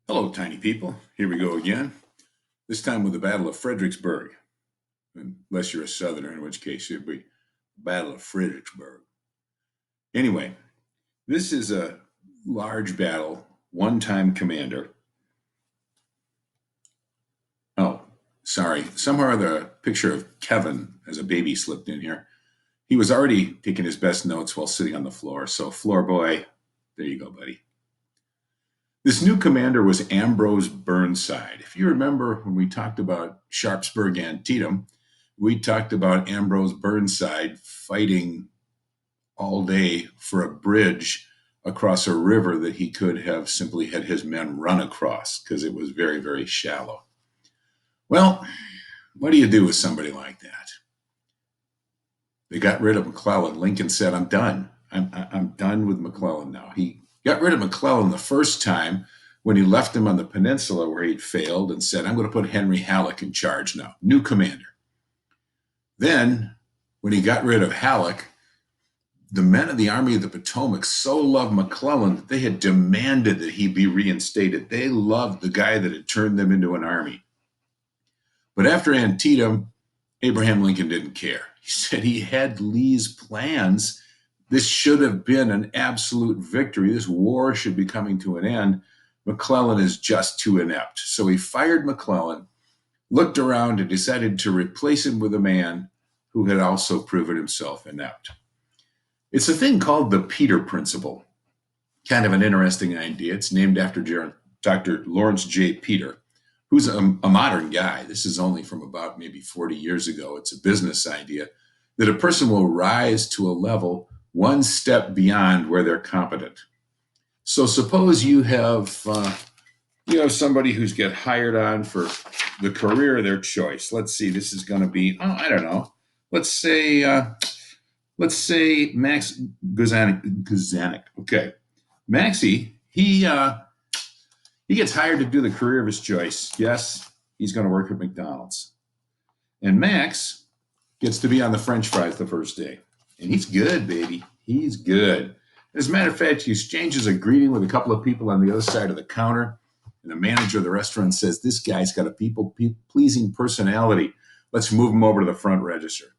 Hello, tiny people. Here we go again. This time with the Battle of Fredericksburg. Unless you're a Southerner, in which case it'd be Battle of Fredericksburg. Anyway, this is a large battle, one-time commander. Oh, sorry. Somehow the picture of Kevin as a baby slipped in here. He was already taking his best notes while sitting on the floor. So, floor boy, there you go, buddy. This new commander was Ambrose Burnside. If you remember when we talked about Sharpsburg Antietam, we talked about Ambrose Burnside fighting all day for a bridge across a river that he could have simply had his men run across because it was very, very shallow. Well, what do you do with somebody like that? They got rid of McClellan. Lincoln said, I'm done. I'm done with McClellan now. He got rid of McClellan the first time when he left him on the peninsula where he'd failed and said, I'm going to put Henry Halleck in charge now, new commander. Then, when he got rid of Halleck, the men of the Army of the Potomac so loved McClellan that they had demanded that he be reinstated. They loved the guy that had turned them into an army. But after Antietam, Abraham Lincoln didn't care. He said he had Lee's plans. This should have been an absolute victory. This war should be coming to an end. McClellan is just too inept. So he fired McClellan, looked around, and decided to replace him with a man who had also proven himself inept. It's a thing called the Peter Principle. Kind of an interesting idea. It's named after Dr. Lawrence J. Peter, who's a modern guy. This is only from about maybe 40 years ago. It's a business idea that a person will rise to a level one step beyond where they're competent. So suppose you have somebody who's get hired on for the career of their choice. Let's see, this is going to be I don't know. Let's say Max Guzanik. Okay, Maxie, he gets hired to do the career of his choice. Yes, he's going to work at McDonald's, and Max gets to be on the French fries the first day, and he's good, baby. He's good. As a matter of fact, he exchanges a greeting with a couple of people on the other side of the counter, and the manager of the restaurant says, "This guy's got a people-pleasing personality. Let's move him over to the front register."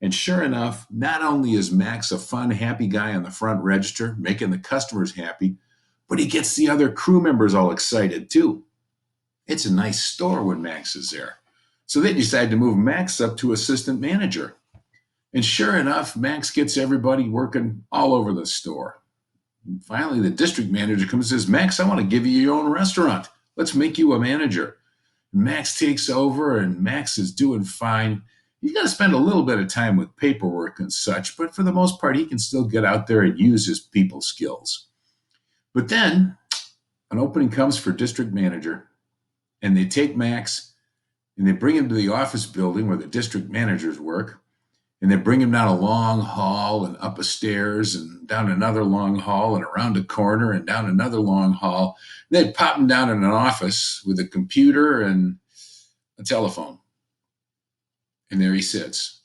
And sure enough, not only is Max a fun, happy guy on the front register, making the customers happy, but he gets the other crew members all excited too. It's a nice store when Max is there. So they decide to move Max up to assistant manager. And sure enough, Max gets everybody working all over the store. And finally, the district manager comes and says, "Max, I want to give you your own restaurant. Let's make you a manager." And Max takes over, and Max is doing fine. He's got to spend a little bit of time with paperwork and such, but for the most part, he can still get out there and use his people skills. But then an opening comes for district manager, and they take Max and they bring him to the office building where the district managers work, and they bring him down a long hall and up a stairs and down another long hall and around a corner and down another long hall. They'd pop him down in an office with a computer and a telephone. And there he sits.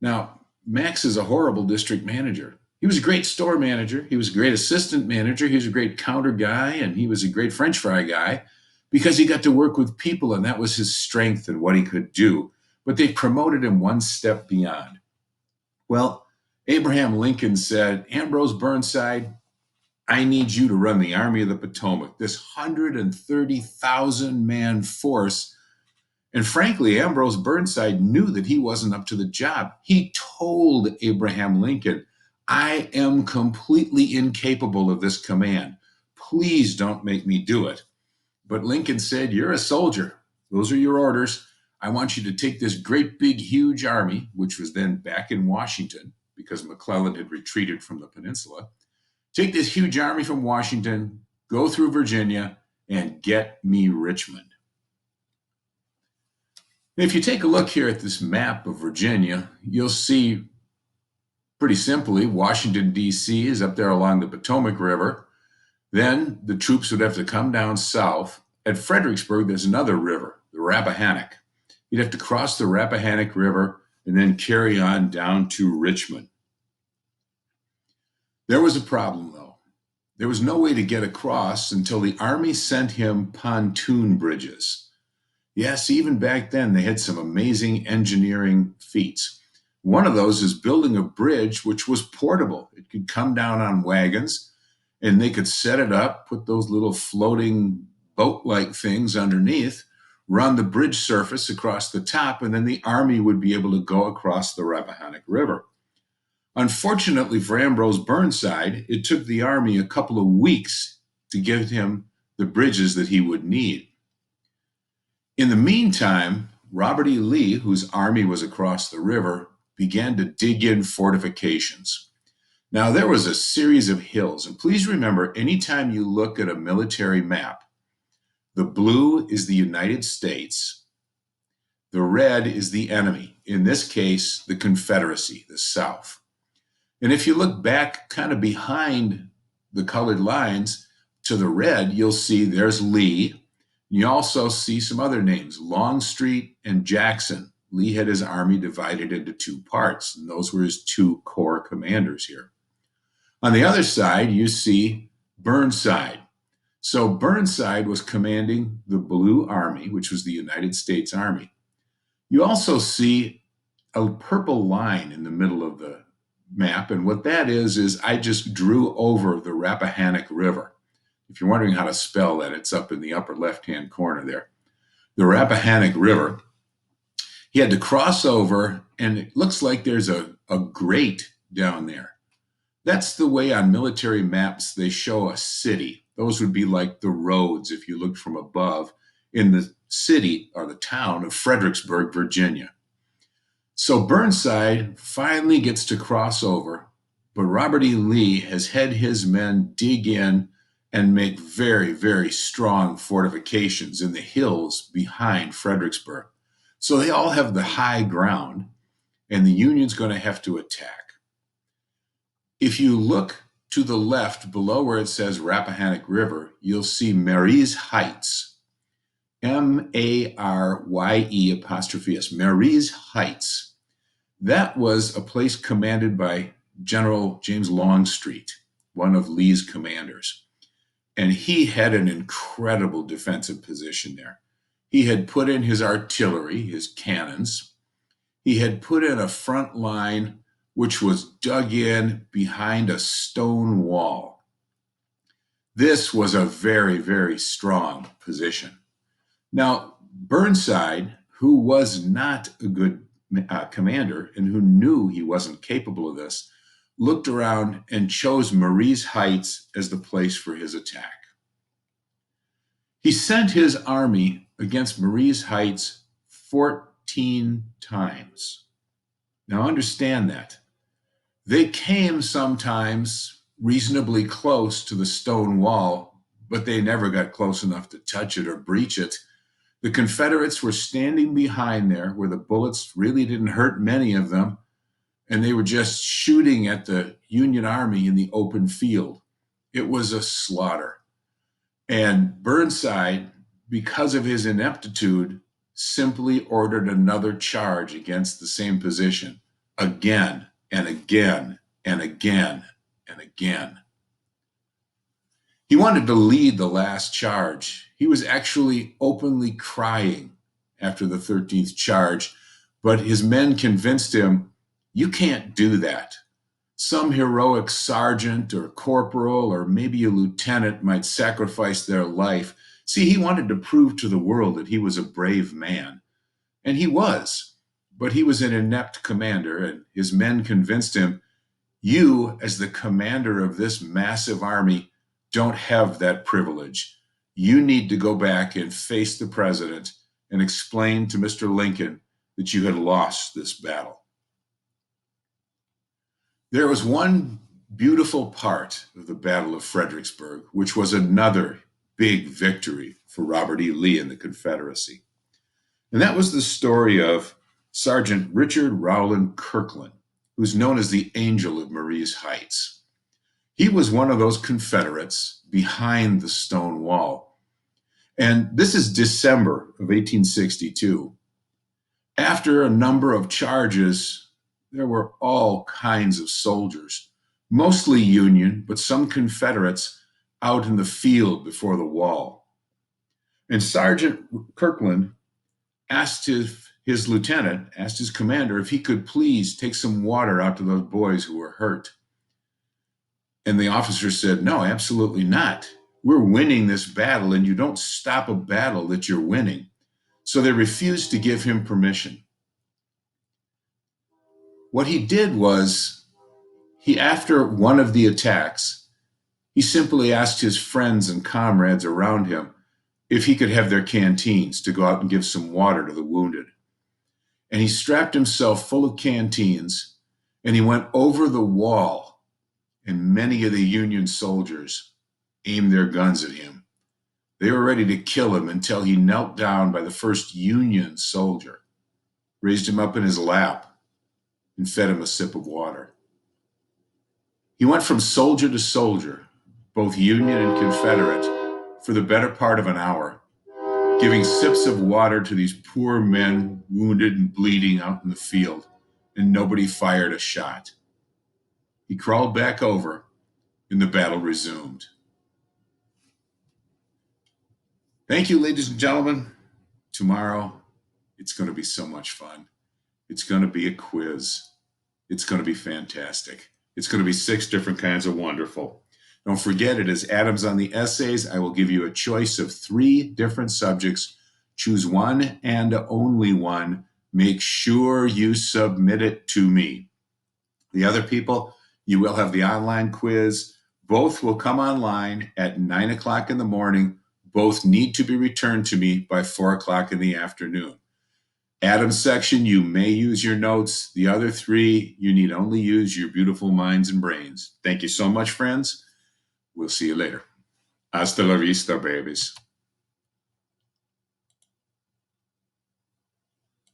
Now, Max is a horrible district manager. He was a great store manager. He was a great assistant manager. He was a great counter guy, and he was a great French fry guy because he got to work with people, and that was his strength and what he could do. But they promoted him one step beyond. Well, Abraham Lincoln said, "Ambrose Burnside, I need you to run the Army of the Potomac, this 130,000 man force." And frankly, Ambrose Burnside knew that he wasn't up to the job. He told Abraham Lincoln, "I am completely incapable of this command. Please don't make me do it." But Lincoln said, "You're a soldier. Those are your orders. I want you to take this great big huge army," which was then back in Washington because McClellan had retreated from the peninsula. "Take this huge army from Washington, go through Virginia, and get me Richmond." If you take a look here at this map of Virginia, you'll see pretty simply Washington, D.C. is up there along the Potomac River. Then the troops would have to come down south. At Fredericksburg, there's another river, the Rappahannock. You'd have to cross the Rappahannock River and then carry on down to Richmond. There was a problem, though. there was no way to get across until the Army sent him pontoon bridges. Yes, even back then, they had some amazing engineering feats. One of those is building a bridge which was portable. It could come down on wagons, and they could set it up, put those little floating boat like things underneath, run the bridge surface across the top, and then the Army would be able to go across the Rappahannock River. Unfortunately for Ambrose Burnside, it took the Army a couple of weeks to give him the bridges that he would need. In the meantime, Robert E. Lee, whose army was across the river, began to dig in fortifications. Now, there was a series of hills, and please remember, anytime you look at a military map, the blue is the United States, the red is the enemy, in this case, the Confederacy, the South. And if you look back kind of behind the colored lines to the red, you'll see there's Lee. You also see some other names, Longstreet and Jackson. Lee had his army divided into two parts, and those were his two corps commanders here. On the other side, you see Burnside. So Burnside was commanding the Blue Army, which was the United States Army. You also see a purple line in the middle of the map, and what that is I just drew over the Rappahannock River. If you're wondering how to spell that, it's up in the upper left-hand corner there. The Rappahannock River. He had to cross over, and it looks like there's a grate down there. That's the way on military maps they show a city. Those would be like the roads if you looked from above in the city or the town of Fredericksburg, Virginia. So Burnside finally gets to cross over, but Robert E. Lee has had his men dig in and make very, very strong fortifications in the hills behind Fredericksburg. So they all have the high ground, and the Union's going to have to attack. If you look to the left below where it says Rappahannock River, you'll see Marye's Heights, M-A-R-Y-E', Marye's Heights. That was a place commanded by General James Longstreet, one of Lee's commanders. And he had an incredible defensive position there. He had put in his artillery, his cannons. He had put in a front line which was dug in behind a stone wall. This was a very, very strong position. Now, Burnside, who was not a good commander and who knew he wasn't capable of this, looked around and chose Marye's Heights as the place for his attack. He sent his army against Marye's Heights 14 times. Now understand that. They came sometimes reasonably close to the stone wall, but they never got close enough to touch it or breach it. The Confederates were standing behind there where the bullets really didn't hurt many of them, and they were just shooting at the Union Army in the open field. It was a slaughter. And Burnside, because of his ineptitude, simply ordered another charge against the same position again and again and again and again. He wanted to lead the last charge. He was actually openly crying after the 13th charge, but his men convinced him, you can't do that. Some heroic sergeant or corporal or maybe a lieutenant might sacrifice their life. See, he wanted to prove to the world that he was a brave man. And he was, but he was an inept commander, and his men convinced him, you, as the commander of this massive army, don't have that privilege. You need to go back and face the president and explain to Mr. Lincoln that you had lost this battle. There was one beautiful part of the Battle of Fredericksburg, which was another big victory for Robert E. Lee and the Confederacy. And that was the story of Sergeant Richard Rowland Kirkland, who's known as the Angel of Marye's Heights. He was one of those Confederates behind the stone wall. And this is December of 1862. After a number of charges, there were all kinds of soldiers, mostly Union, but some Confederates, out in the field before the wall. And Sergeant Kirkland asked his lieutenant, asked his commander if he could please take some water out to those boys who were hurt. And the officer said, no, absolutely not. We're winning this battle, and you don't stop a battle that you're winning. So they refused to give him permission. What he did was, after one of the attacks, he simply asked his friends and comrades around him if he could have their canteens to go out and give some water to the wounded. And he strapped himself full of canteens, and he went over the wall, and many of the Union soldiers aimed their guns at him. They were ready to kill him until he knelt down by the first Union soldier, raised him up in his lap, and fed him a sip of water. He went from soldier to soldier, both Union and Confederate, for the better part of an hour, giving sips of water to these poor men wounded and bleeding out in the field, and nobody fired a shot. He crawled back over, and the battle resumed. Thank you, ladies and gentlemen. Tomorrow, it's going to be so much fun. It's going to be a quiz. It's going to be fantastic. It's going to be 6 different kinds of wonderful. Don't forget, it is Adams on the essays. I will give you a choice of 3 different subjects. Choose one and only one. Make sure you submit it to me. The other people, you will have the online quiz. Both will come online at 9 o'clock in the morning. Both need to be returned to me by 4 o'clock in the afternoon. Adams section, you may use your notes. The other 3, you need only use your beautiful minds and brains. Thank you so much, friends. We'll see you later. Hasta la vista, babies.